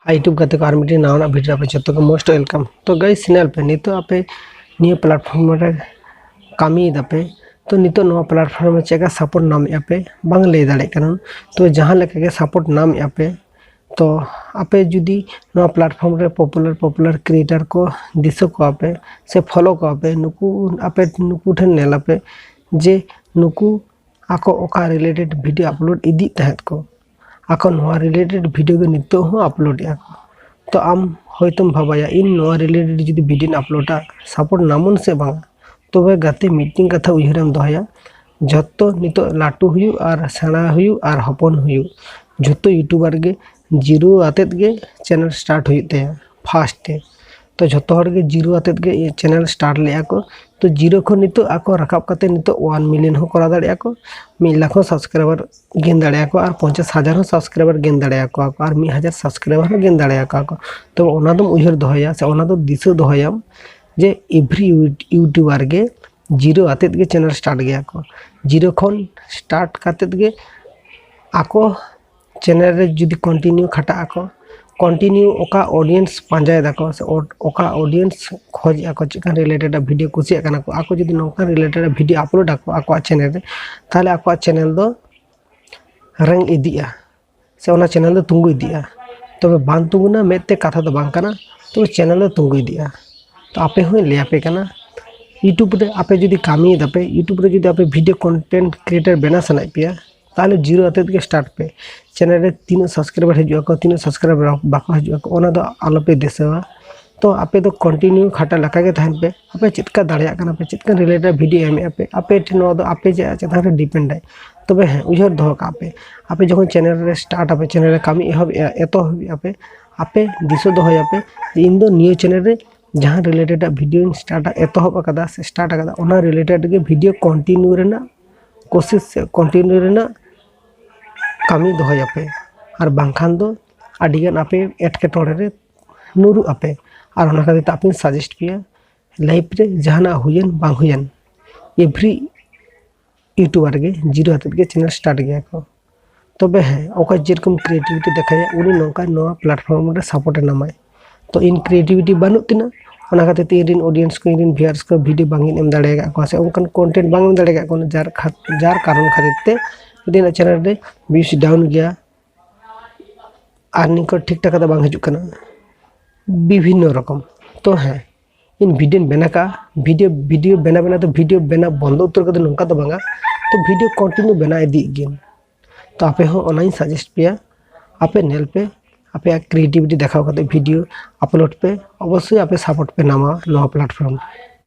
YouTube गाते को are मिट्टी नावना वीडियो पे जो मोस्ट वेलकम। तो गाइस चैनल पे नितो आपे निया प्लेटफॉर्म रे कामी दापे तो नितो नवा प्लेटफॉर्म में चेका सपोर्ट नाम पे बांग ले दाड़े कन तो जहां लेके के सपोर्ट नाम पे तो आपे जुदी नवा प्लेटफॉर्म रे पॉपुलर क्रिएटर को दिसो को आपे से फॉलो को आपे नुकू ठन नेला पे जे नुकू आको ओका रिलेटेड वीडियो अपलोड इदी तहत को आको नवा रिलेटेड वीडियो के नितो हो अपलोड या तो आम होयतम भाबाया इन नवा रिलेटेड जुदी वीडियो अपलोडा सपोर्ट नामुन से बांग तो वे गाते मीटिंग कथा उयहरम दोहया जत्तो नितो लाटू हुयु आर सेना हुयु आर हपन हुयु जत्तो यूट्यूबर के जीरो आतेत के चैनल स्टार्ट हुयते फास्ट ते तो जत्तो हर के जीरो आतेत के चैनल स्टार्ट ले को तो जीरो को नितो आको रकाब कते नितो 1 मिलियन हो करा दाड़े को 1 लाख सब्सक्राइबर गेन दाड़े को और 50,000 सब्सक्राइबर गेन दाड़े को और 1000 सब्सक्राइबर गेन दाड़े को तो ओना दम उयहर दोहया से ओना दो दिसो दोहयाम जे एवरी यूट्यूबर के जीरो आतेत के चैनल स्टार्ट गया को जीरो खन स्टार्ट कातेत के आको चैनल रे जुदी कंटिन्यू खटा आको कंटिन्यू ओका ऑडियंस पांजाय दाको से ओका ऑडियंस खोज आको चिकन रिलेटेड वीडियो कुसी कना को आको जुदी नोका रिलेटेड वीडियो अपलोड आको आको चैनल रे ताले आको चैनल दो रंग इदिया से ओना चैनल दो तुंगु इदिया तो बान तुंगुना मेते कथा दो बांग कना तो चैनल दो तुंगु इदिया तो आपे हो ले आपे कना यूट्यूब रे आपे जुदी कामी दापे यूट्यूब रे जुदी आपे वीडियो कंटेंट क्रिएटर बना सनाय पिया ताले जीरो आतेत के स्टार्ट पे चैनल रे 3 सब्सक्राइबर हजुआ को 3 सब्सक्राइबर बाको हजुआ को ओना दो आलो पे देसवा तो आपे तो कंटिन्यू खाता लगा के थान पे आपे चितका दाड़िया कना पे चितका रिलेटेड वीडियो एम आपे नो दो आपे चेता रे डिपेंड है तबे है उजर दो का आपे जखन चैनल रे स्टार्ट आपे चैनल रे कामी एहब एतो आपे दिसो दो है आपे इन दो न्यू चैनल रे जहां रिलेटेड वीडियो स्टार्ट एतो कदा से स्टार्ट कदा ओना रिलेटेड के वीडियो कंटिन्यू रेना कोशिश से कंटिन्यू रेना कामी दोहया पे और बांखान दो अडिगन आपे एटकेटोड़े रे नुरु आपे और ओना खातिर आपे सजेस्ट पिया लाइफ रे जहाना हुयन बांग हुयन एवरी यूट्यूबर के जीरो हाथ के चैनल स्टार्ट गया को तबे है ओका जेरकम क्रिएटिविटी देखाया उनी नोका नवा प्लेटफॉर्म रे सपोर्ट नामाय तो इन क्रिएटिविटी बानु तिना ओना खातिर इरिन ऑडियंस को इरिन व्यूअर्स को वीडियो बांगिन एम दाड़ेगा को से उनकन कंटेंट बांग दाड़ेगा को जार कारण खातिर ते दिन चैनल रे व्यूज डाउन गया अर्निंग को ठीक ठाक बांग हजु कना विभिन्न रकम तो है इन वीडियो बना का वीडियो बना तो वीडियो बना बंद उतर कर नौका तो बांगा तो वीडियो कंटिन्यू बना इदी गेन तो आपे हो ऑनलाइन सजेस्ट पिया आपे नेल पे आपे क्रिएटिविटी देखाव करते वीडियो अपलोड पे अवश्य आपे सपोर्ट पे नामा नवा प्लेटफॉर्म।